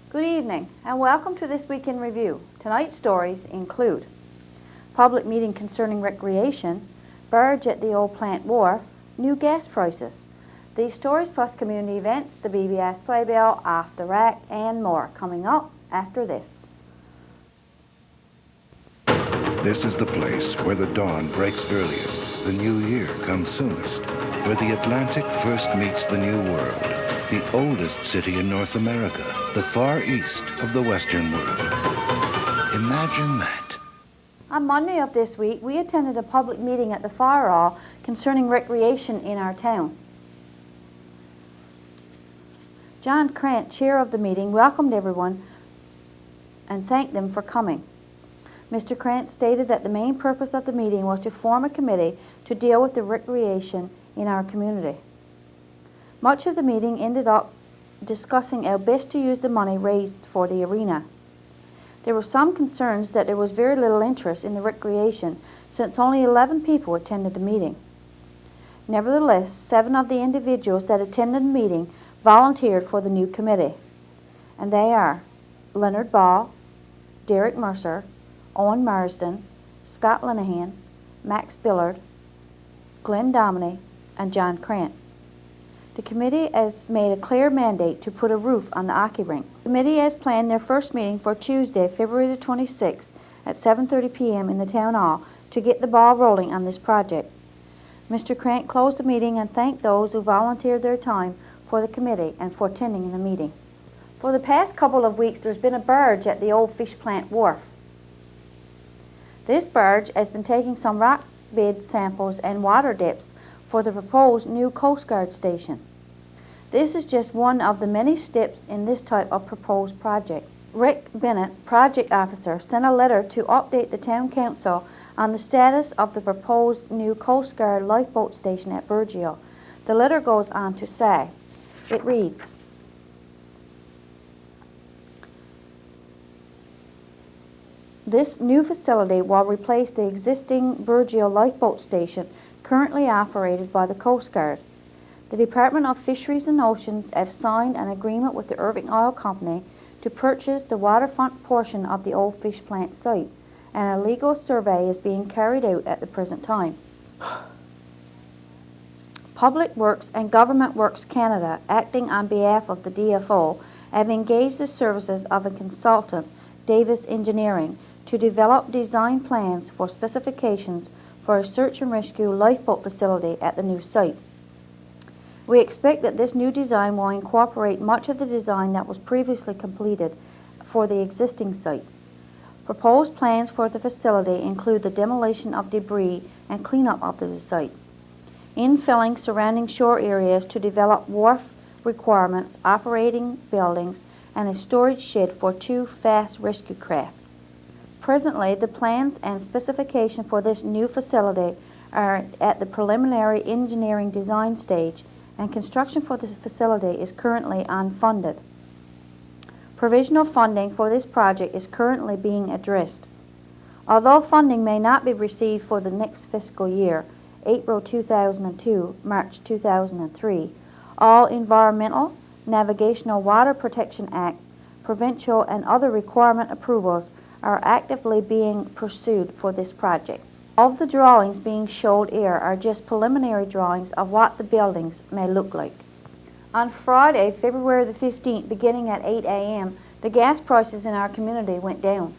Good evening and welcome to this week in review. Tonight's stories include public meeting concerning recreation, barge at the old plant wharf, new gas prices. These stories plus community events, the BBS Playbill, Off the Rack and more coming up after this. This is the place where the dawn breaks earliest, the new year comes soonest, where the Atlantic first meets the New World, the oldest city in North America, the far east of the Western world. Imagine that. On Monday of this week, we attended a public meeting at the fire hall concerning recreation in our town. John Krant, chair of the meeting, welcomed everyone and thanked them for coming. Mr. Krant stated that the main purpose of the meeting was to form a committee to deal with the recreation in our community. Much of the meeting ended up discussing how best to use the money raised for the arena. There were some concerns that there was very little interest in the recreation since only 11 people attended the meeting. Nevertheless, 7 of the individuals that attended the meeting volunteered for the new committee, and they are Leonard Ball, Derek Mercer, Owen Marsden, Scott Linehan, Max Billard, Glenn Dominy, and John Krant. The committee has made a clear mandate to put a roof on the hockey rink. The committee has planned their first meeting for Tuesday, February the 26th at 7:30 p.m. in the town hall to get the ball rolling on this project. Mr. Krant closed the meeting and thanked those who volunteered their time for the committee and for attending the meeting. For the past couple of weeks, there's been a barge at the old fish plant wharf. This barge has been taking some rock bed samples and water depths for the proposed new Coast Guard station. This is just one of the many steps in this type of proposed project. Rick Bennett, project officer, sent a letter to update the town council on the status of the proposed new Coast Guard lifeboat station at Burgeo. The letter goes on to say, it reads, this new facility will replace the existing Burgeo lifeboat station currently operated by the Coast Guard. The Department of Fisheries and Oceans have signed an agreement with the Irving Oil Company to purchase the waterfront portion of the old fish plant site, and a legal survey is being carried out at the present time. Public Works and Government Works Canada, acting on behalf of the DFO, have engaged the services of a consultant, Davis Engineering, to develop design plans for specifications for a search and rescue lifeboat facility at the new site. We expect that this new design will incorporate much of the design that was previously completed for the existing site. Proposed plans for the facility include the demolition of debris and cleanup of the site, infilling surrounding shore areas to develop wharf requirements, operating buildings, and a storage shed for 2 fast rescue craft. Presently, the plans and specification for this new facility are at the preliminary engineering design stage, and construction for this facility is currently unfunded. Provisional funding for this project is currently being addressed. Although funding may not be received for the next fiscal year, April 2002, March 2003, all Environmental, Navigational Water Protection Act, provincial and other requirement approvals are actively being pursued for this project. All of the drawings being showed here are just preliminary drawings of what the buildings may look like. On Friday, February the 15th, beginning at 8 a.m., the gas prices in our community went down.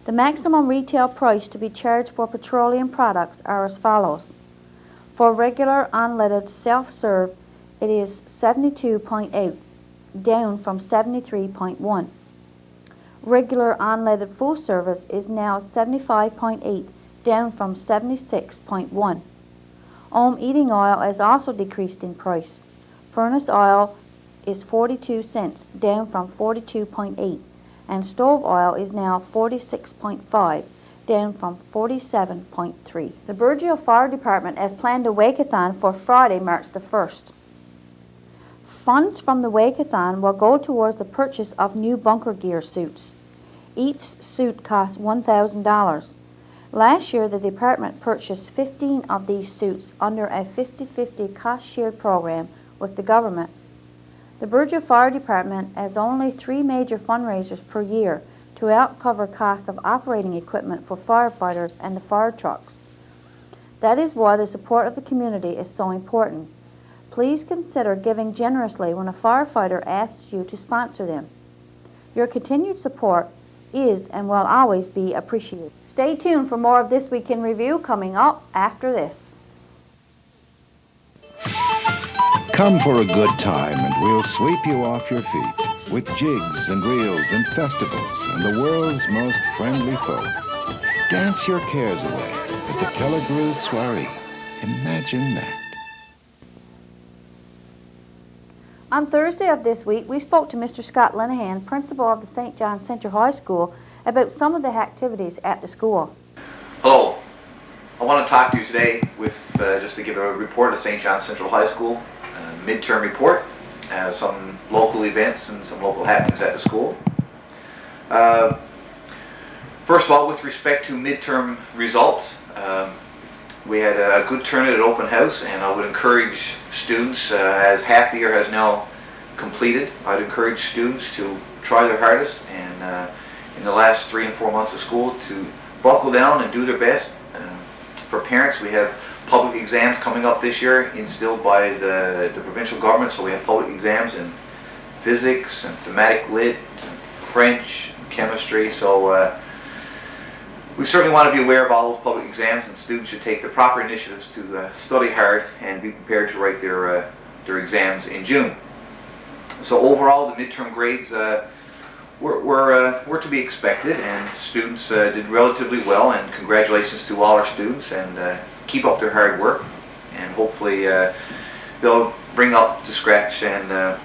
The maximum retail price to be charged for petroleum products are as follows. For regular unleaded self-serve, it is 72.8, down from 73.1. Regular unleaded full service is now 75.8, down from 76.1. Home eating oil has also decreased in price. Furnace oil is 42 cents, down from 42.8, and stove oil is now 46.5, down from 47.3. The Burgeo Fire Department has planned a wake-a-thon for Friday, March the 1st. Funds from the wake-a-thon will go towards the purchase of new bunker gear suits. Each suit costs $1,000. Last year, the department purchased 15 of these suits under a 50-50 cost-shared program with the government. The Burgeo Fire Department has only 3 major fundraisers per year to help cover costs of operating equipment for firefighters and the fire trucks. That is why the support of the community is so important. Please consider giving generously when a firefighter asks you to sponsor them. Your continued support is and will always be appreciated. Stay tuned for more of This Week in Review coming up after this. Come for a good time and we'll sweep you off your feet with jigs and reels and festivals and the world's most friendly folk. Dance your cares away at the Kelligrew Soiree. Imagine that. On Thursday of this week, we spoke to Mr. Scott Linehan, principal of the St. John Central High School, about some of the activities at the school. Hello. I want to talk to you today with just to give a report of St. John Central High School, midterm report, some local events and some local happenings at the school. First of all, with respect to midterm results, we had a good turnout at open house, and I would encourage students, as half the year has now completed, I'd encourage students to try their hardest and in the last 3 and 4 months of school to buckle down and do their best. For parents, we have public exams coming up this year instilled by the provincial government, so we have public exams in physics and thematic lit, French, chemistry, so we certainly want to be aware of all those public exams, and students should take the proper initiatives to study hard and be prepared to write their exams in June. So overall, the midterm grades were to be expected, and students did relatively well, and congratulations to all our students, and keep up their hard work, and hopefully they'll bring up to scratch and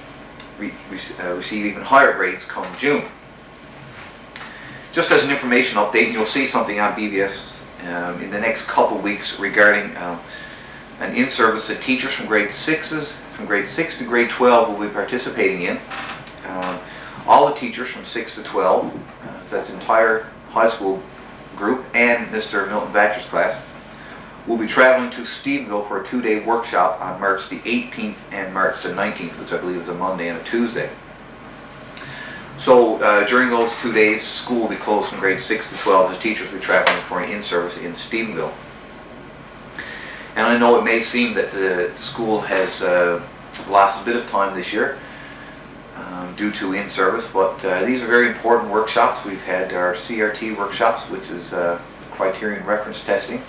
receive even higher grades come June. Just as an information update, and you'll see something on BBS in the next couple weeks regarding an in-service that teachers from grade 6 to grade 12 will be participating in. All the teachers from 6 to 12, so that's the entire high school group, and Mr. Milton Vatcher's class, will be traveling to Stephenville for a 2-day workshop on March the 18th and March the 19th, which I believe is a Monday and a Tuesday. So during those 2 days, school will be closed from grades 6 to 12 as teachers will be traveling for an in-service in Stephenville. And I know it may seem that the school has lost a bit of time this year due to in-service, but these are very important workshops. We've had our CRT workshops, which is criterion reference testing,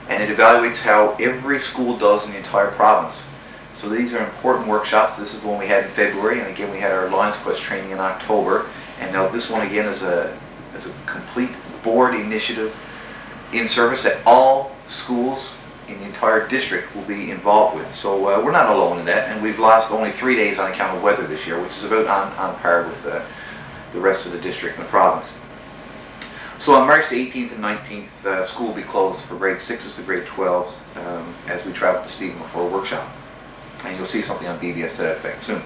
and it evaluates how every school does in the entire province. So these are important workshops. This is the one we had in February, and again we had our Lions Quest training in October, and now this one again is a complete board initiative in service that all schools in the entire district will be involved with. So we're not alone in that, and we've lost only 3 days on account of weather this year, which is about on par with the rest of the district and the province. So on March the 18th and 19th, school will be closed for grade 6s to grade 12s as we travel to Stephenville for a workshop. And you'll see something on BBS to that effect soon.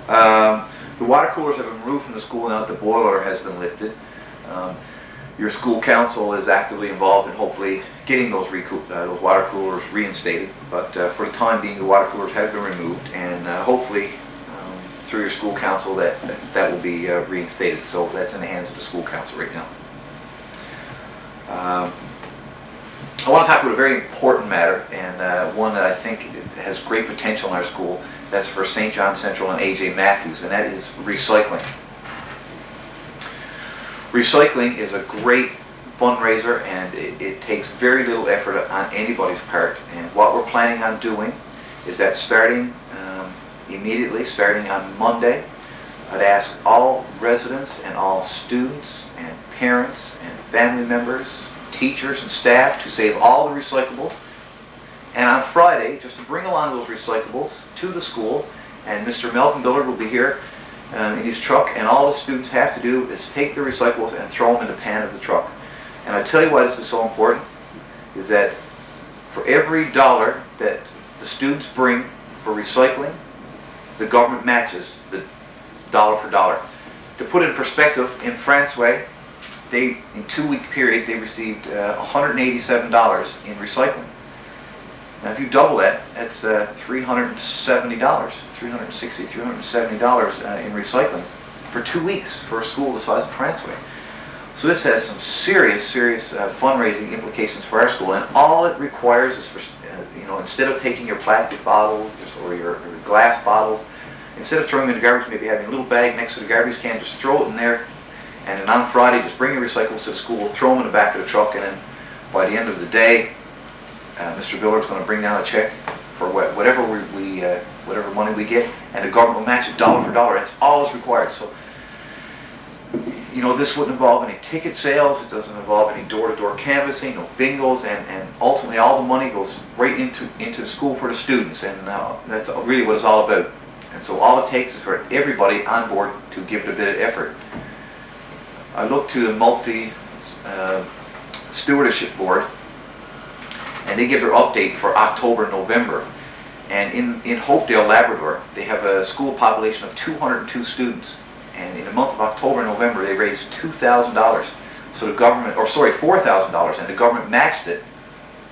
The water coolers have been removed from the school now that the boil order has been lifted. Your school council is actively involved in hopefully getting those water coolers reinstated. But for the time being, the water coolers have been removed, and hopefully through your school council that will be reinstated. So that's in the hands of the school council right now. I want to talk about a very important matter, and one that I think has great potential in our school. That's for St. John Central and A.J. Matthews, and that is recycling. Recycling is a great fundraiser, and it takes very little effort on anybody's part. And what we're planning on doing is that starting immediately, starting on Monday, I'd ask all residents and all students and parents and family members, teachers and staff to save all the recyclables, and on Friday just to bring along those recyclables to the school, and Mr. Melvin Billard will be here in his truck, and all the students have to do is take the recyclables and throw them in the pan of the truck. And I tell you why this is so important, is that for every dollar that the students bring for recycling, the government matches the dollar for dollar. To put it in perspective, in Franceway, in 2-week period, they received $187 in recycling. Now if you double that, that's $370, $360, $370 in recycling for 2 weeks for a school the size of Franceway. So this has some serious fundraising implications for our school, and all it requires is for, instead of taking your plastic bottles or your glass bottles, instead of throwing them in the garbage, maybe having a little bag next to the garbage can, just throw it in there, and then on Friday, just bring your recyclables to the school, throw them in the back of the truck, and then by the end of the day, Mr. Billard's going to bring down a check for whatever whatever money we get, and the government will match it dollar for dollar. That's all that's required. So, this wouldn't involve any ticket sales. It doesn't involve any door-to-door canvassing, no bingos, and ultimately all the money goes right into the school for the students, and that's really what it's all about. And so all it takes is for everybody on board to give it a bit of effort. I look to the multi-stewardship board, and they give their update for October, November. And in Hopedale, Labrador, they have a school population of 202 students. And in the month of October and November, they raised $2,000. So the government, $4,000, and the government matched it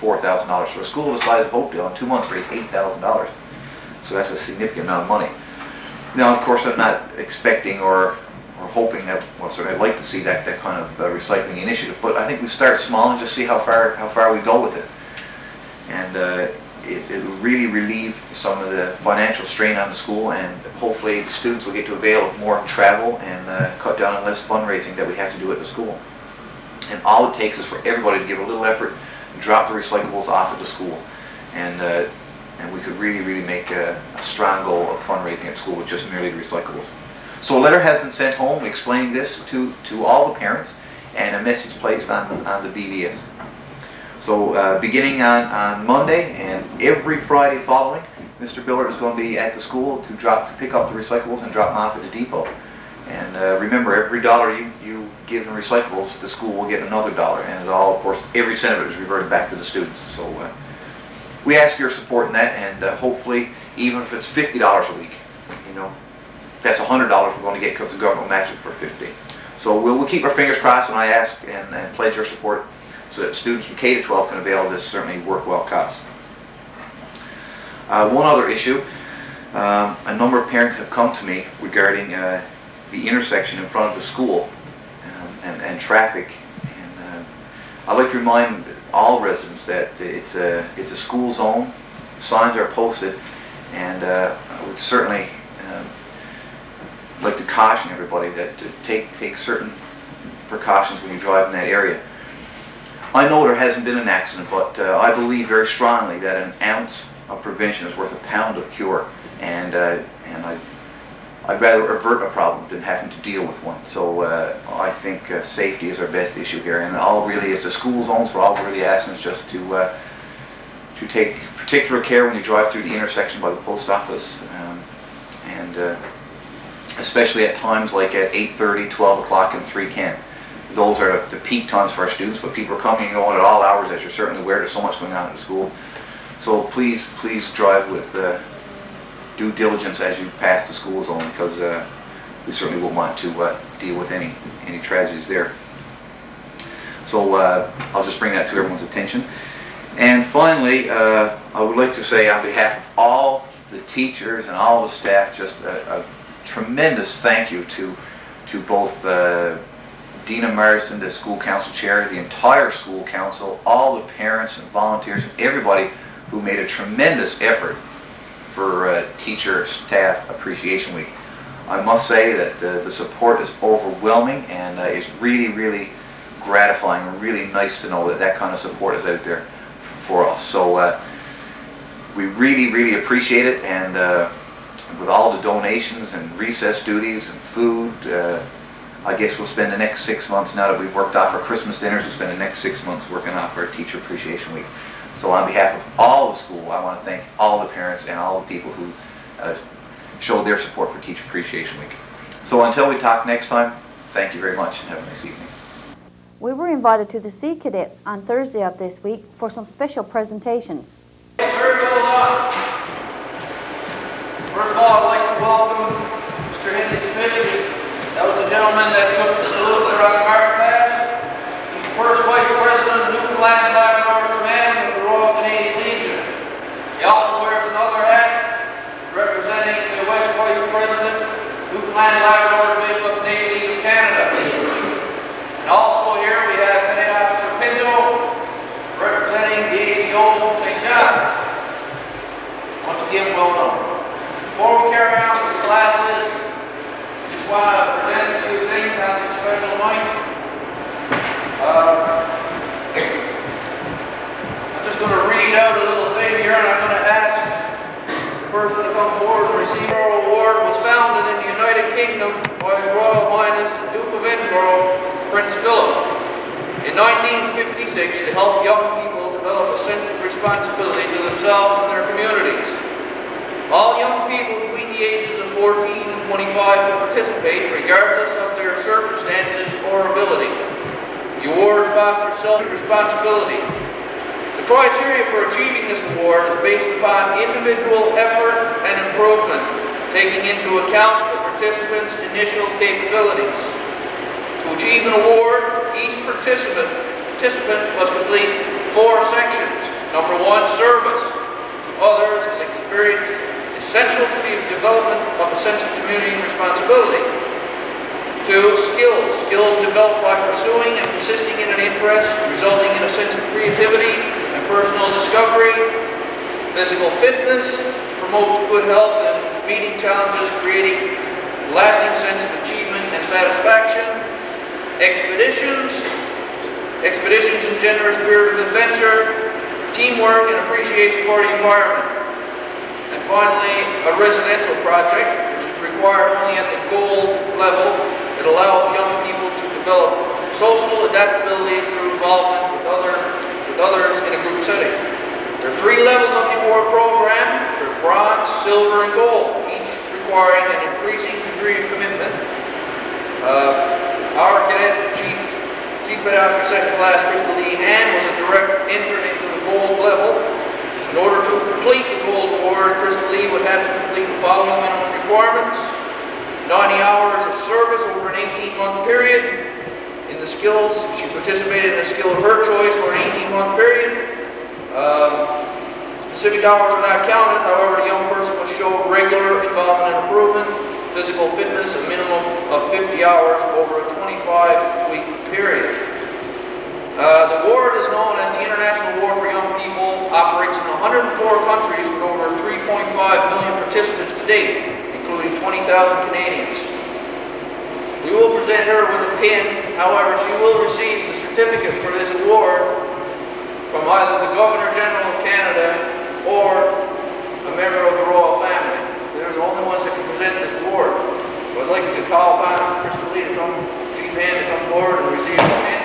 $4,000. So a school the size of Hopedale in 2 months raised $8,000. So that's a significant amount of money. Now, of course, I'm not expecting or hoping that, I'd like to see that kind of recycling initiative. But I think we start small and just see how far we go with it. And it will really relieve some of the financial strain on the school, and hopefully the students will get to avail of more travel and cut down on less fundraising that we have to do at the school. And all it takes is for everybody to give a little effort and drop the recyclables off at the school. And we could really make a strong goal of fundraising at school with just merely the recyclables. So a letter has been sent home explaining this to all the parents, and a message placed on the BBS. So beginning on Monday and every Friday following, Mr. Billard is going to be at the school to pick up the recyclables and drop them off at the depot. And remember, every dollar you give in recyclables, the school will get another dollar, and it all, of course, every cent of it is reverted back to the students. So we ask your support in that, and hopefully, even if it's $50 a week, that's $100 we're going to get because the government will match it for $50. So we'll keep our fingers crossed, and I ask and pledge your support so that students from K to 12 can avail of this certainly worthwhile cost. One other issue, a number of parents have come to me regarding the intersection in front of the school and traffic. And I'd like to remind all residents that it's a school zone. Signs are posted, and I would certainly like to caution everybody that to take certain precautions when you drive in that area. I know there hasn't been an accident, but I believe very strongly that an ounce of prevention is worth a pound of cure, and I'd rather avert a problem than having to deal with one. So I think safety is our best issue here, and all really is the school zones. So all we're really asking is just to take particular care when you drive through the intersection by the post office, and especially at times like at 8:30, 12 o'clock, and 3:10. Those are the peak times for our students, but people are coming and going at all hours, as you're certainly aware. There's so much going on at the school. So please drive with due diligence as you pass the school zone, because we certainly won't want to deal with any tragedies there. So I'll just bring that to everyone's attention. And finally, I would like to say on behalf of all the teachers and all the staff, just a tremendous thank you to both Dina Marston, the school council chair, the entire school council, all the parents and volunteers, and everybody who made a tremendous effort for Teacher Staff Appreciation Week. I must say that the support is overwhelming, and it's really gratifying and really nice to know that kind of support is out there for us. So we really appreciate it, and with all the donations and recess duties and food, I guess we'll spend the next 6 months, now that we've worked off our Christmas dinners, we'll spend the next 6 months working off our Teacher Appreciation Week. So on behalf of all the school, I want to thank all the parents and all the people who showed their support for Teacher Appreciation Week. So until we talk next time, thank you very much and have a nice evening. We were invited to the Sea Cadets on Thursday of this week for some special presentations. First of all, I'd like to welcome Mr. Henry Smith. That was the gentleman that took a little bit around the March Fast. He's the first Vice President of Newfoundland and Labrador Command of the Royal Canadian Legion. Newfoundland Labrador Big Navy of Canada. And also here we have Petty Officer Pinto representing the ACO St. John's. Once again, well done. Before we carry on with the classes, I just want to present a few things on this special night. I'm just going to read out a little thing here, and I'm going to ask the person to come forward and receive our award. Was founded in the United Kingdom by His Royal Highness the Duke of Edinburgh, Prince Philip, in 1956 to help young people develop a sense of responsibility to themselves and their communities. All young people between the ages of 14 and 25 will participate regardless of their circumstances or ability. The award fosters self-responsibility. The criteria for achieving this award is based upon individual effort and improvement, taking into account the participants' initial capabilities. To achieve an award, each participant must complete 4 sections. Number 1, service to others is experience essential to the development of a sense of community and responsibility. 2, skills developed by pursuing and persisting in an interest, resulting in a sense of creativity and personal discovery. Physical fitness promotes good health and meeting challenges, creating a lasting sense of achievement and satisfaction. Expeditions engender a spirit of adventure, teamwork, and appreciation for the environment. And finally, a residential project, which is required only at the gold level. It allows young people to develop social adaptability through involvement with others in a group setting. There are 3 levels of the award program. There's bronze, silver, and gold, each requiring an increasing degree of commitment. Our cadet, Chief Petty Officer Second Class Crystal D. Hand, was a direct entrant into the gold level. In order to complete the gold award, Crystal Lee would have to complete the following minimum requirements: 90 hours of service over an 18-month period. In the skills, she participated in a skill of her choice for an 18-month period. Specific hours are not counted, however, the young person must show regular involvement and improvement. Physical fitness, a minimum of 50 hours over a 25-week period. The award is known as the International Award for Young People, operates in 104 countries with over 3.5 million participants to date, including 20,000 Canadians. We will present her with a pin, however, she will receive the certificate for this award from either the Governor General of Canada or a member of the Royal Family. They're the only ones that can present this award. So I'd like to call upon Crystal Lee to come, Chief Hand, to come forward and receive the pin.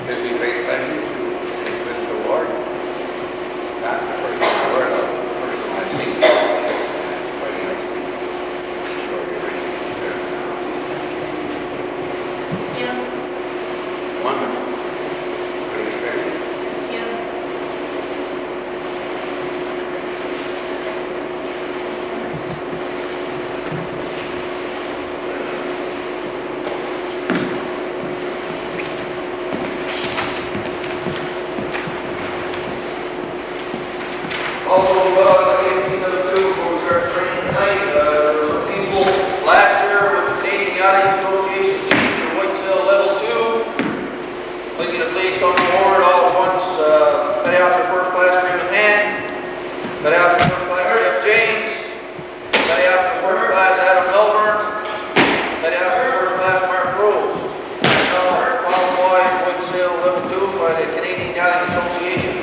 Gives me great pleasure to present this award. It's not the first award of the person I've seen. That's quite nice. So you're receiving there. Wonderful. Great experience. Also, I gave these other 2 before we start training tonight. There were some people last year with the Canadian Yachting Association achieved their white sail level 2. Looking to please come forward all at once. Petty Officer First Class Freeman Hand, Petty Officer First Class Jeff James, Petty Officer First Class Adam Melbourne, Petty Officer First Class Mark Rose. Qualified white sail level 2 by the Canadian Yachting Association.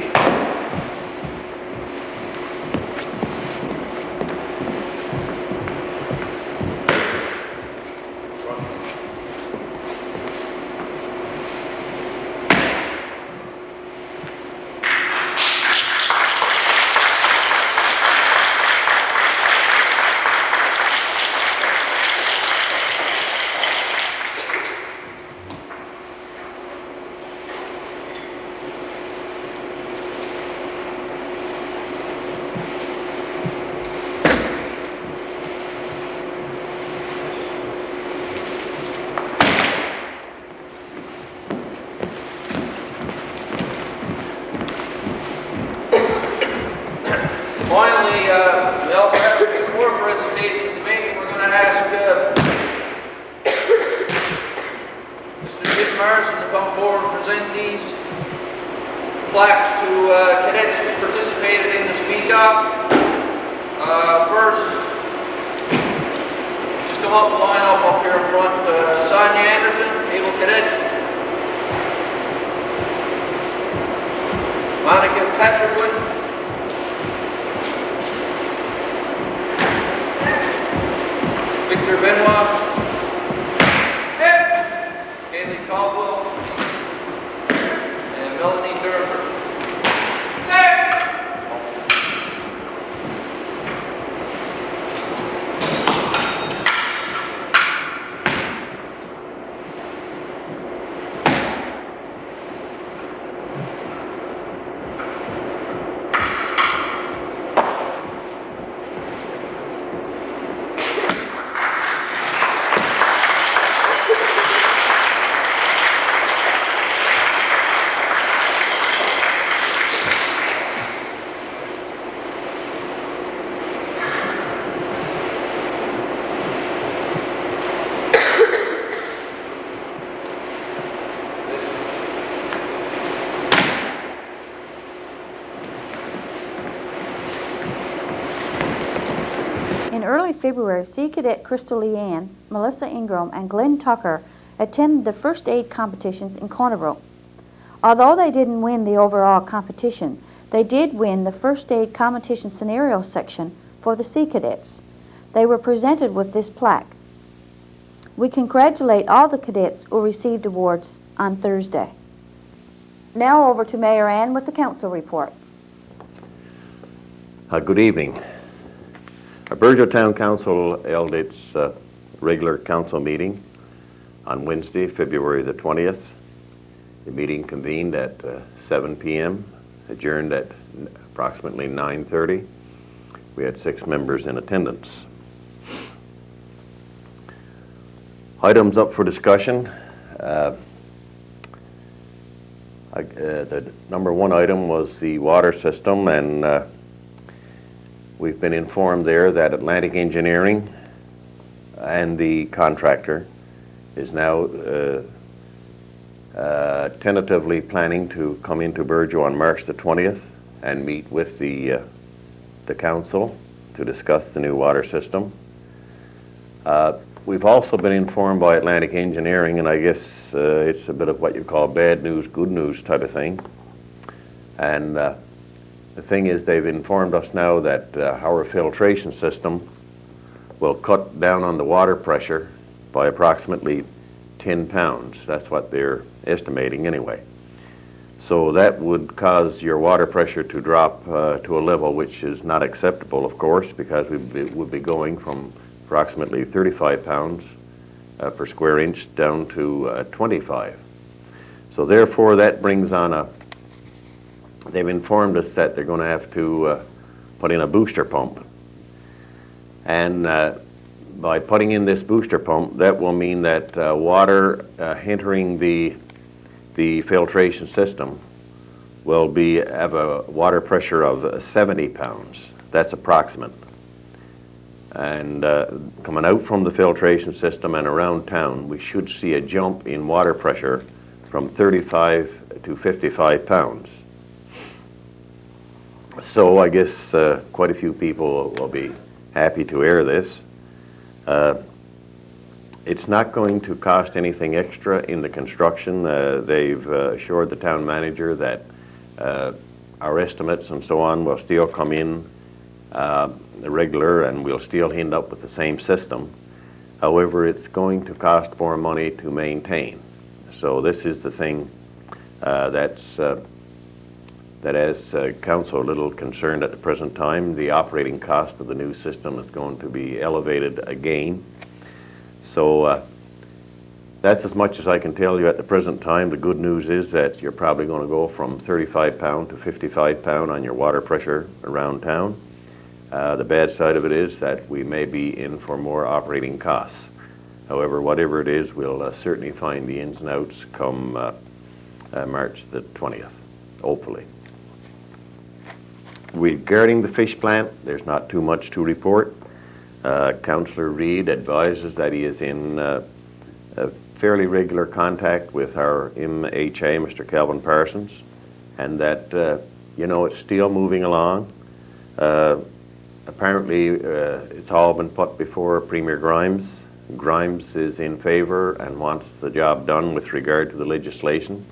these plaques to cadets who participated in the Speak Up. First, just come up and line up here in front. Sonia Anderson, Able Cadet. Monica Patrickwood. Victor Benoit. Haley Caldwell. And Melanie Durford. In early February, Sea Cadet Crystal Leanne, Melissa Ingram, and Glenn Tucker attended the first aid competitions in Cornwall. Although they didn't win the overall competition, they did win the first aid competition scenario section for the Sea Cadets. They were presented with this plaque. We congratulate all the cadets who received awards on Thursday. Now over to Mayor Ann with the council report. Good evening. Burgeo Town Council held its regular council meeting on Wednesday, February the 20th. The meeting convened at 7 p.m., adjourned at approximately 9:30. We had 6 members in attendance. Items up for discussion. The number one item was the water system, and we've been informed there that Atlantic Engineering and the contractor is now tentatively planning to come into Burgeo on March the 20th and meet with the council to discuss the new water system. We've also been informed by Atlantic Engineering, and I guess it's a bit of what you call bad news, good news type of thing. And the thing is, they've informed us now that our filtration system will cut down on the water pressure by approximately 10 pounds. That's what they're estimating anyway. So that would cause your water pressure to drop to a level which is not acceptable, of course, because we would be going from approximately 35 pounds per square inch down to 25. So therefore that brings on they've informed us that they're going to have to put in a booster pump. And by putting in this booster pump, that will mean that water entering the filtration system will have a water pressure of 70 pounds. That's approximate. And coming out from the filtration system and around town, we should see a jump in water pressure from 35 to 55 pounds. So I guess quite a few people will be happy to hear this. It's not going to cost anything extra in the construction. They've assured the town manager that our estimates and so on will still come in regular, and we'll still end up with the same system. However, it's going to cost more money to maintain. So this is the thing that has council a little concerned at the present time. The operating cost of the new system is going to be elevated again. So that's as much as I can tell you at the present time. The good news is that you're probably going to go from 35 pound to 55 pound on your water pressure around town. The bad side of it is that we may be in for more operating costs. However, whatever it is, we'll certainly find the ins and outs come March the 20th, hopefully. Regarding the fish plant, there's not too much to report. Councillor Reid advises that he is in fairly regular contact with our MHA, Mr. Calvin Parsons, and that, you know, it's still moving along. Apparently, it's all been put before Premier Grimes. Grimes is in favor and wants the job done with regard to the legislation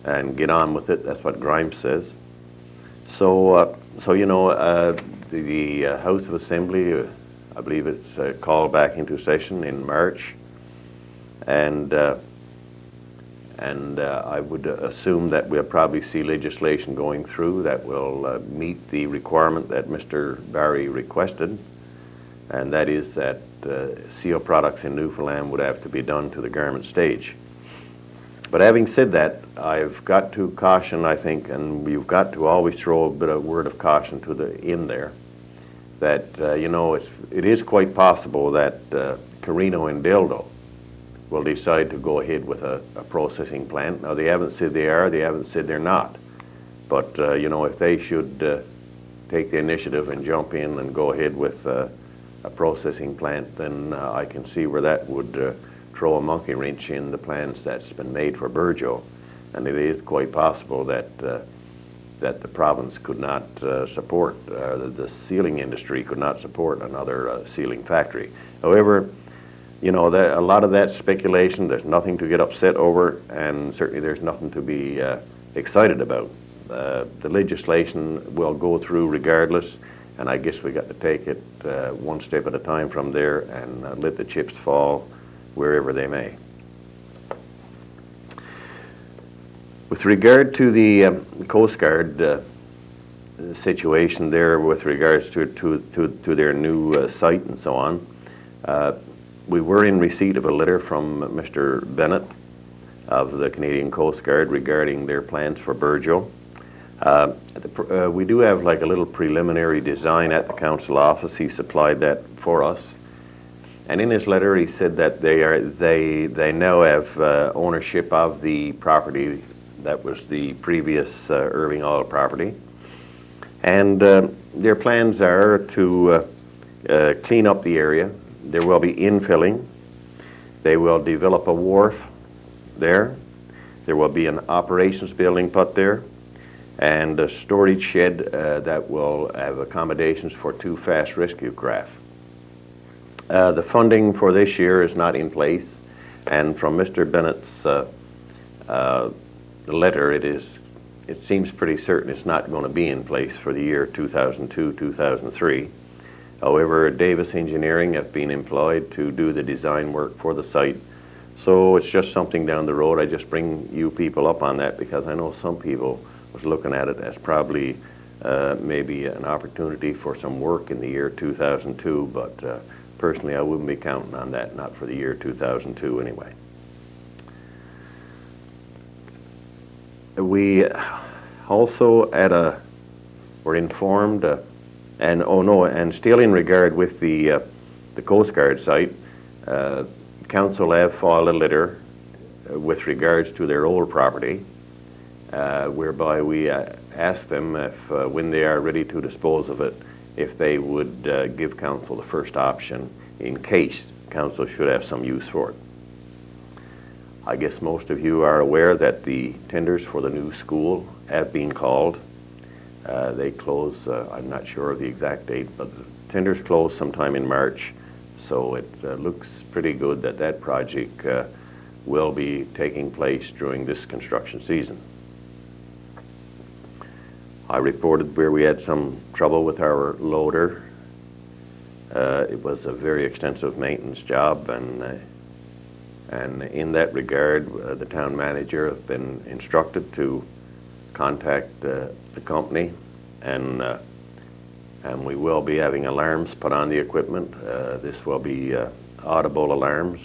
and get on with it. That's what Grimes says. So, you know, the House of Assembly, I believe it's called back into session in March, and I would assume that we'll probably see legislation going through that will meet the requirement that Mr. Barry requested, and that is that seal products in Newfoundland would have to be done to the garment stage. But having said that, I've got to caution, I think, and we've got to always throw a bit of word of caution to the in there, that you know, it is quite possible that Carino and Dildo will decide to go ahead with a processing plant. Now, they haven't said they are, they haven't said they're not. But, you know, if they should take the initiative and jump in and go ahead with a processing plant, then I can see where that would throw a monkey wrench in the plans that's been made for Burjo. And it is quite possible that that the province could not support, the sealing industry could not support another sealing factory. However, you know, a lot of that speculation, there's nothing to get upset over, and certainly there's nothing to be excited about. The legislation will go through regardless, and I guess we got to take it one step at a time from there and let the chips fall wherever they may. With regard to the Coast Guard situation there with regards to their new site and so on, we were in receipt of a letter from Mr. Bennett of the Canadian Coast Guard regarding their plans for Burjo. We do have like a little preliminary design at the council office. He supplied that for us. And in his letter he said that they now have ownership of the property that was the previous Irving Oil property. And their plans are to clean up the area. There will be infilling. They will develop a wharf there. There will be an operations building put there and a storage shed that will have accommodations for 2 fast rescue craft. The funding for this year is not in place, and from Mr. Bennett's letter, it seems pretty certain it's not going to be in place for the year 2002-2003. However, Davis Engineering have been employed to do the design work for the site, so it's just something down the road. I just bring you people up on that because I know some people was looking at it as probably maybe an opportunity for some work in the year 2002, but personally I wouldn't be counting on that, not for the year 2002 anyway. We also were informed, and still in regard with the Coast Guard site, Council have filed a letter with regards to their old property, whereby we asked them if, when they are ready to dispose of it, if they would give Council the first option in case Council should have some use for it. I guess most of you are aware that the tenders for the new school have been called. They close, I'm not sure of the exact date, but the tenders close sometime in March, so it looks pretty good that that project will be taking place during this construction season. I reported where we had some trouble with our loader. It was a very extensive maintenance job, and in that regard, the town manager has been instructed to contact the company, and we will be having alarms put on the equipment. This will be audible alarms,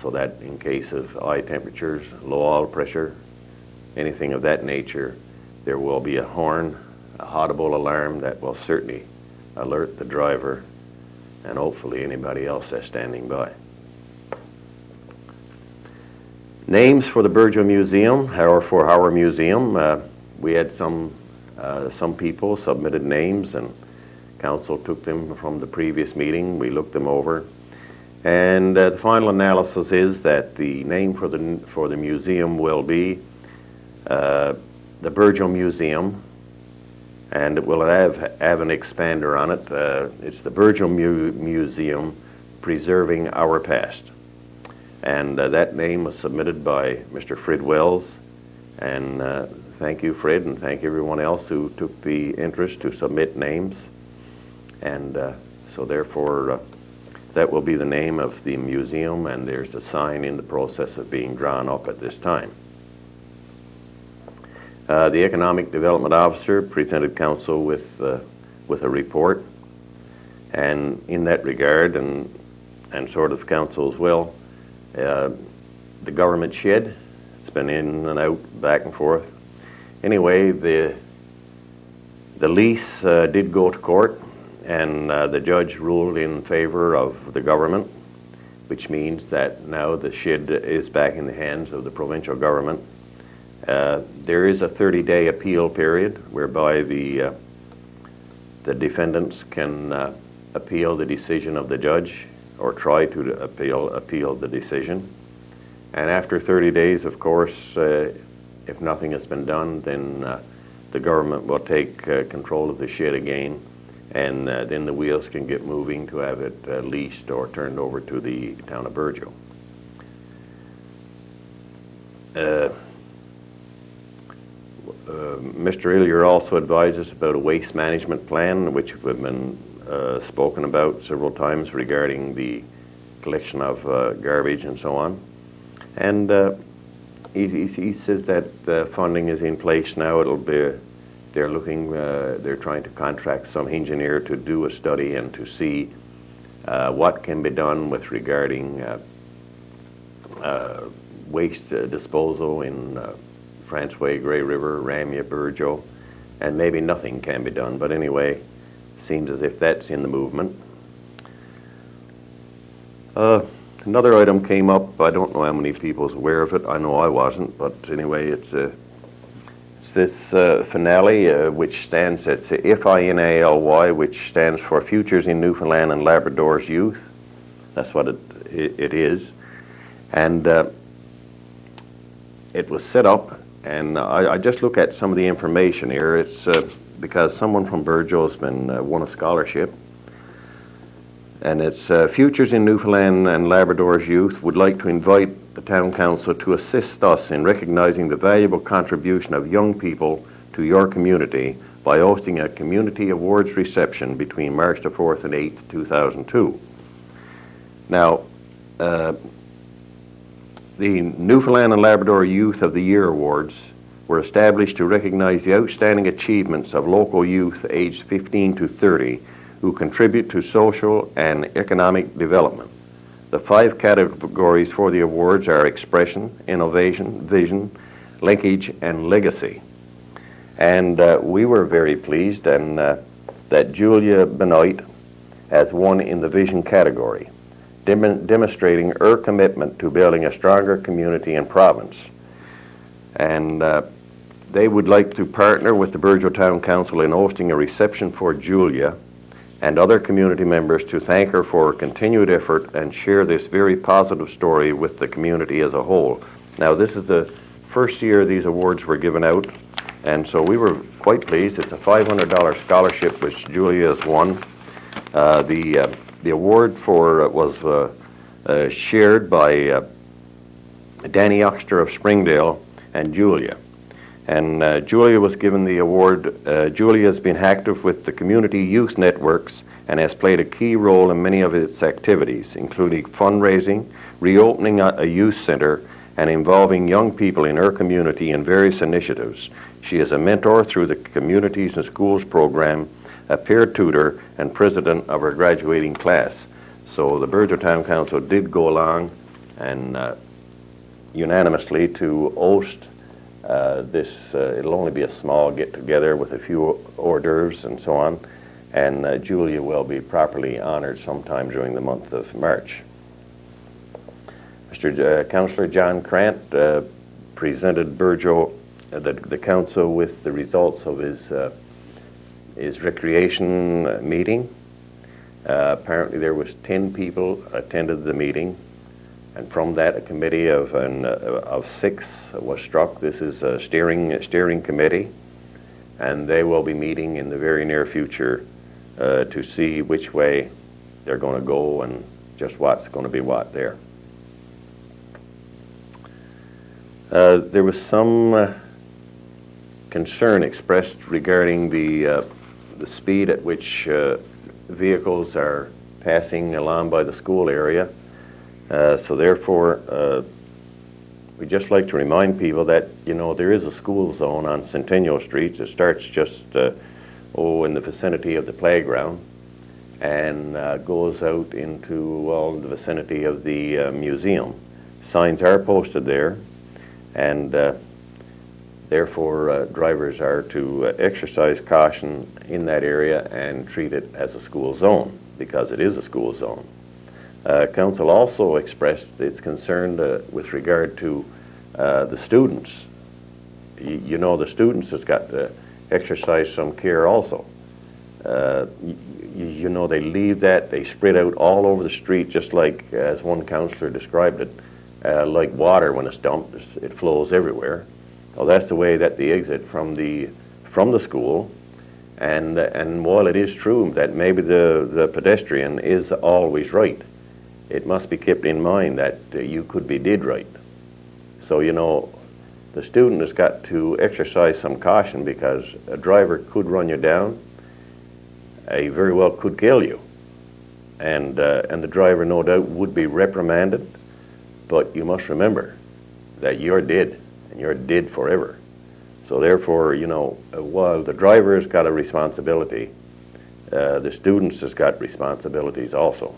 so that in case of high temperatures, low oil pressure, anything of that nature, there will be a horn, a audible alarm that will certainly alert the driver and hopefully anybody else that's standing by. Names for the Burjo Museum, or for our museum, we had some people submitted names, and Council took them from the previous meeting. We looked them over, And the final analysis is that the name for the museum will be the Burgeo Museum, and it will have an expander on it. It's the Burgeo Museum Preserving Our Past. And that name was submitted by Mr. Fred Wells. And thank you, Fred, and thank everyone else who took the interest to submit names. And so therefore, that will be the name of the museum, and there's a sign in the process of being drawn up at this time. The Economic Development Officer presented Council with a report, and in that regard, and sort of Council as well, the government shed, it's been in and out, back and forth. Anyway, the lease did go to court, and the judge ruled in favor of the government, which means that now the shed is back in the hands of the provincial government. There is a 30-day appeal period whereby the defendants can appeal the decision of the judge, or try to appeal the decision. And after 30 days, of course, if nothing has been done, then the government will take control of the shed again, and then the wheels can get moving to have it leased or turned over to the town of Burgeo. Mr. Illier also advised us about a waste management plan, which we've been spoken about several times regarding the collection of garbage and so on. And he says that funding is in place now. It'll be, they're trying to contract some engineer to do a study and to see what can be done with regarding waste disposal in Francois, Grey River, Ramia, Burgeo, and maybe nothing can be done. But anyway, seems as if that's in the movement. Another item came up. I don't know how many people's aware of it. I know I wasn't, but anyway, it's this finale, which stands, it's FINALY, which stands for Futures in Newfoundland and Labrador's Youth. That's what it is. And it was set up, and I just look at some of the information here. It's because someone from Burgeo has been won a scholarship. And it's Futures in Newfoundland and Labrador's Youth would like to invite the Town Council to assist us in recognizing the valuable contribution of young people to your community by hosting a community awards reception between March the 4th and 8th, 2002. Now, the Newfoundland and Labrador Youth of the Year Awards were established to recognize the outstanding achievements of local youth aged 15 to 30 who contribute to social and economic development. The 5 categories for the awards are expression, innovation, vision, linkage, and legacy. And we were very pleased and that Julia Benoit has won in the vision category, demonstrating her commitment to building a stronger community and province. And they would like to partner with the Burgeo Town Council in hosting a reception for Julia and other community members to thank her for her continued effort and share this very positive story with the community as a whole. Now, this is the first year these awards were given out, and so we were quite pleased. It's a $500 scholarship which Julia has won. The award for was shared by Danny Oxter of Springdale and Julia. And Julia was given the award. Julia has been active with the community youth networks and has played a key role in many of its activities, including fundraising, reopening a youth center, and involving young people in her community in various initiatives. She is a mentor through the Communities and Schools program, a peer tutor, and president of her graduating class. So the Burgeo Town Council did go along and unanimously to host this. It'll only be a small get-together with a few hors d'oeuvres and so on, and Julia will be properly honored sometime during the month of March. Mr. Councillor John Krant presented Burgeo, the council, with the results of his recreation meeting, Apparently there was 10 people attended the meeting, and from that a committee of 6 was struck. This is a steering committee, and they will be meeting in the very near future to see which way they're going to go and just what's going to be what there. There was some concern expressed regarding the speed at which vehicles are passing along by the school area. So therefore, we'd just like to remind people that, you know, there is a school zone on Centennial Street. It starts just in the vicinity of the playground and goes out into the vicinity of the museum. Signs are posted there, and therefore drivers are to exercise caution in that area and treat it as a school zone, because it is a school zone. Council also expressed its concern with regard to the students. You know, the students has got to exercise some care also. You know, they leave that, they spread out all over the street, just like, as one councillor described it, like water when it's dumped, it flows everywhere. Well, that's the way that they exit from the school. And while it is true that maybe the pedestrian is always right, it must be kept in mind that you could be dead right. So, you know, the student has got to exercise some caution, because a driver could run you down. He very well could kill you. And the driver, no doubt, would be reprimanded. But you must remember that you're dead, and you're dead forever. So therefore, you know, while the driver's got a responsibility, the students has got responsibilities also.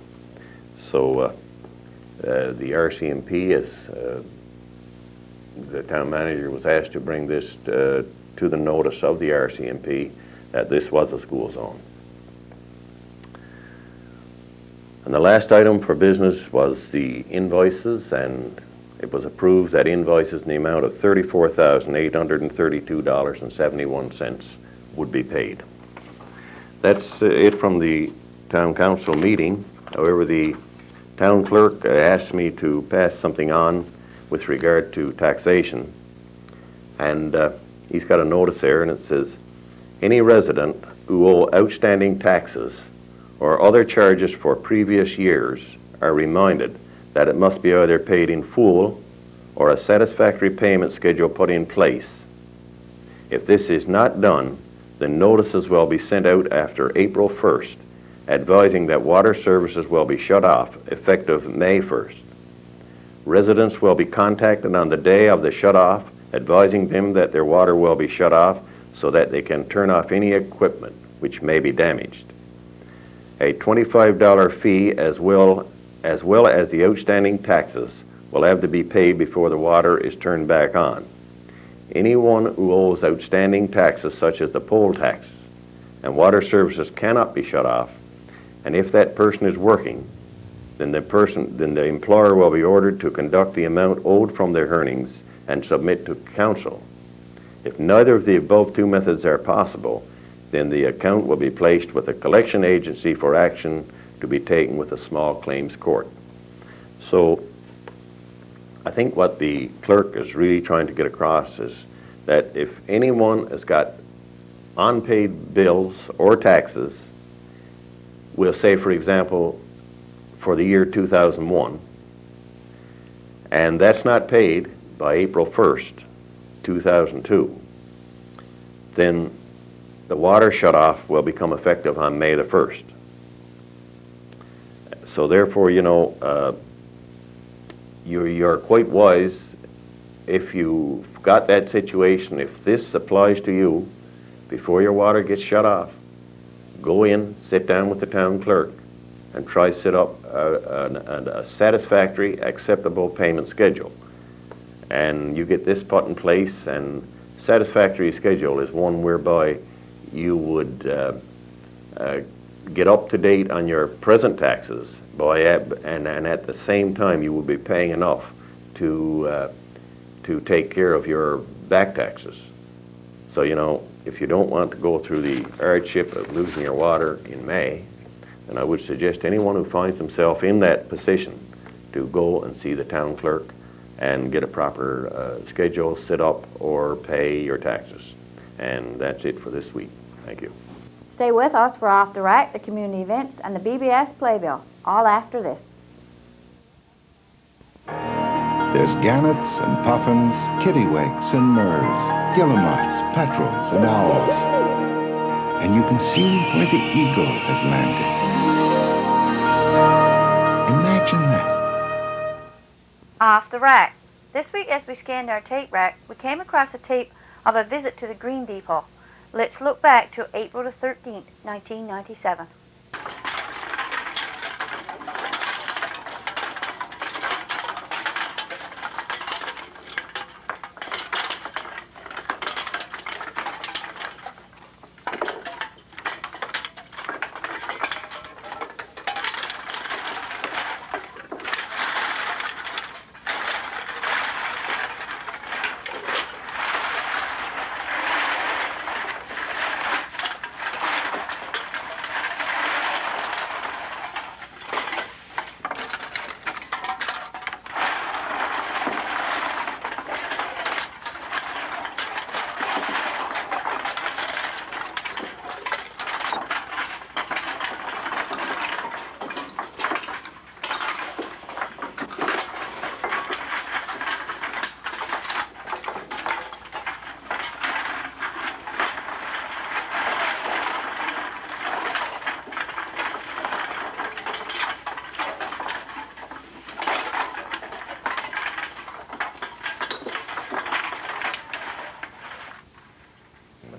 So the RCMP, as the town manager was asked to bring this to the notice of the RCMP, that this was a school zone. And the last item for business was the invoices, and it was approved that invoices in the amount of $34,832.71 would be paid. That's it from the town council meeting. However, the town clerk asked me to pass something on with regard to taxation. And he's got a notice there, and it says, any resident who owe outstanding taxes or other charges for previous years are reminded that it must be either paid in full or a satisfactory payment schedule put in place. If this is not done, then notices will be sent out after April 1st, advising that water services will be shut off effective May 1st. Residents will be contacted on the day of the shut-off, advising them that their water will be shut off so that they can turn off any equipment which may be damaged. A $25 fee as well as the outstanding taxes will have to be paid before the water is turned back on. Anyone who owes outstanding taxes such as the poll tax and water services cannot be shut off, and if that person is working, then the employer will be ordered to conduct the amount owed from their earnings and submit to council. If neither of the above two methods are possible, then the account will be placed with a collection agency for action to be taken with a small claims court. So I think what the clerk is really trying to get across is that if anyone has got unpaid bills or taxes, we'll say, for example, for the year 2001, and that's not paid by April 1st, 2002, then the water shutoff will become effective on May the 1st. So therefore, you know, you're quite wise if you've got that situation. If this applies to you, before your water gets shut off, go in, sit down with the town clerk, and try set up a satisfactory, acceptable payment schedule. And you get this put in place, and satisfactory schedule is one whereby you would get up to date on your present taxes and at the same time you will be paying enough to take care of your back taxes. So, you know, if you don't want to go through the hardship of losing your water in May, And I would suggest anyone who finds himself in that position to go and see the town clerk and get a proper schedule set up or pay your taxes. And that's it for this week. Thank you. Stay with us for Off the Rack, the community events, and the BBS Playbill, all after this. There's gannets and puffins, kittiwakes and murres, guillemots, petrels and owls. And you can see where the eagle has landed. Imagine that. Off the Rack. This week as we scanned our tape rack, we came across a tape of a visit to the Green Depot. Let's look back to April the 13th, 1997.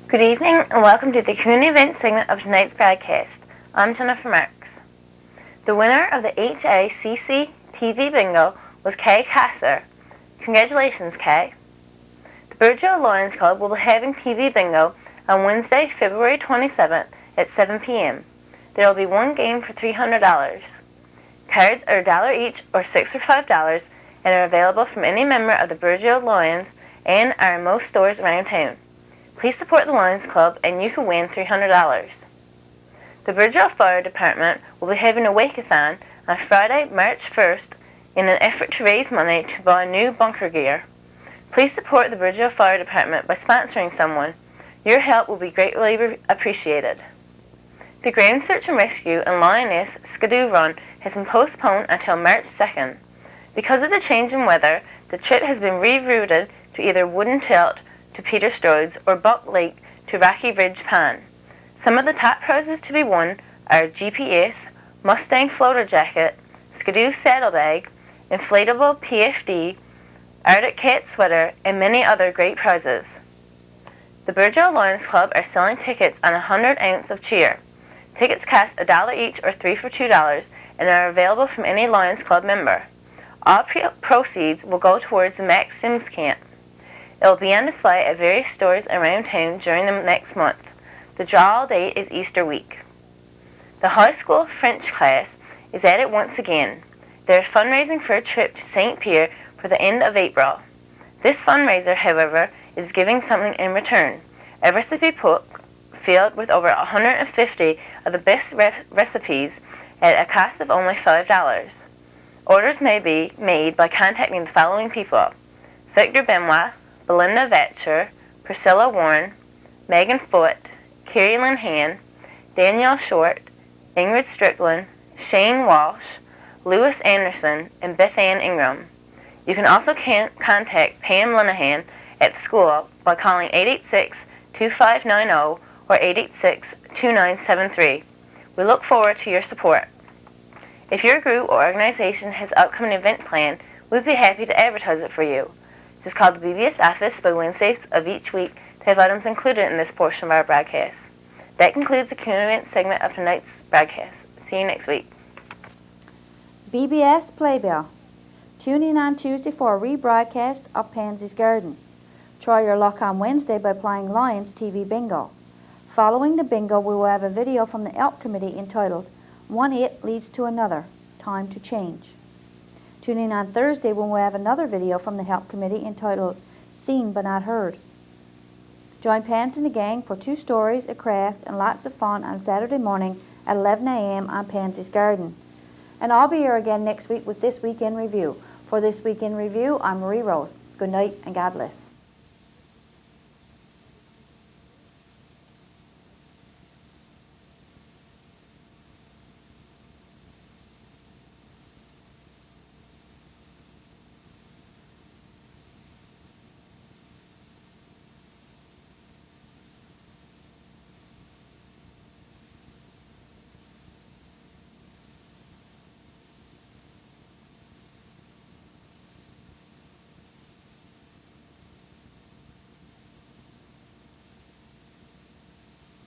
Good evening and welcome to the community event segment of tonight's broadcast. I'm Jennifer Marks. The winner of the HACC TV Bingo was Kay Kasser. Congratulations, Kay. The Burgeo Lions Club will be having TV Bingo on Wednesday, February 27th at 7 p.m. There will be one game for $300. Cards are $1 each or 6 for $5 and are available from any member of the Burgeo Lions and are in most stores around town. Please support the Lions Club and you can win $300. The Burgeo Fire Department will be having a wake-a-thon on Friday, March 1st in an effort to raise money to buy new bunker gear. Please support the Burgeo Fire Department by sponsoring someone. Your help will be greatly appreciated. The Ground Search and Rescue and Lioness Skidoo Run has been postponed until March 2nd. Because of the change in weather, the trip has been rerouted to either Wooden Tilt to Peter Strode's or Buck Lake to Rocky Ridge Pond. Some of the top prizes to be won are GPS, Mustang floater jacket, Skidoo saddlebag, inflatable PFD, Arctic cat sweater, and many other great prizes. The Burgeo Lions Club are selling tickets on 100 ounce of cheer. Tickets cost $1 each or 3 for $2 and are available from any Lions Club member. All proceeds will go towards the Max Sims camp. It will be on display at various stores around town during the next month. The draw date is Easter week. The high school French class is at it once again. They are fundraising for a trip to St. Pierre for the end of April. This fundraiser, however, is giving something in return. A recipe book filled with over 150 of the best recipes at a cost of only $5. Orders may be made by contacting the following people: Victor Benoit, Belinda Vetcher, Priscilla Warren, Megan Foote, Carrie Lynn Han, Danielle Short, Ingrid Strickland, Shane Walsh, Lewis Anderson, and Beth Ann Ingram. You can also contact Pam Linehan at the school by calling 886-2590 or 886-2973. We look forward to your support. If your group or organization has an upcoming event planned, we'd be happy to advertise it for you. Just call the BBS office by Wednesdays of each week to have items included in this portion of our broadcast. That concludes the community event segment of tonight's broadcast. See you next week. BBS Playbill. Tune in on Tuesday for a rebroadcast of Pansy's Garden. Try your luck on Wednesday by playing Lions TV Bingo. Following the bingo, we will have a video from the Elk Committee entitled One It Leads to Another, Time to Change. Tune in on Thursday when we'll have another video from the Help Committee entitled Seen But Not Heard. Join Pans and the gang for 2 stories, a craft, and lots of fun on Saturday morning at 11 a.m. on Pansy's Garden. And I'll be here again next week with This Week in Review. For This Week in Review, I'm Marie Rose. Good night and God bless.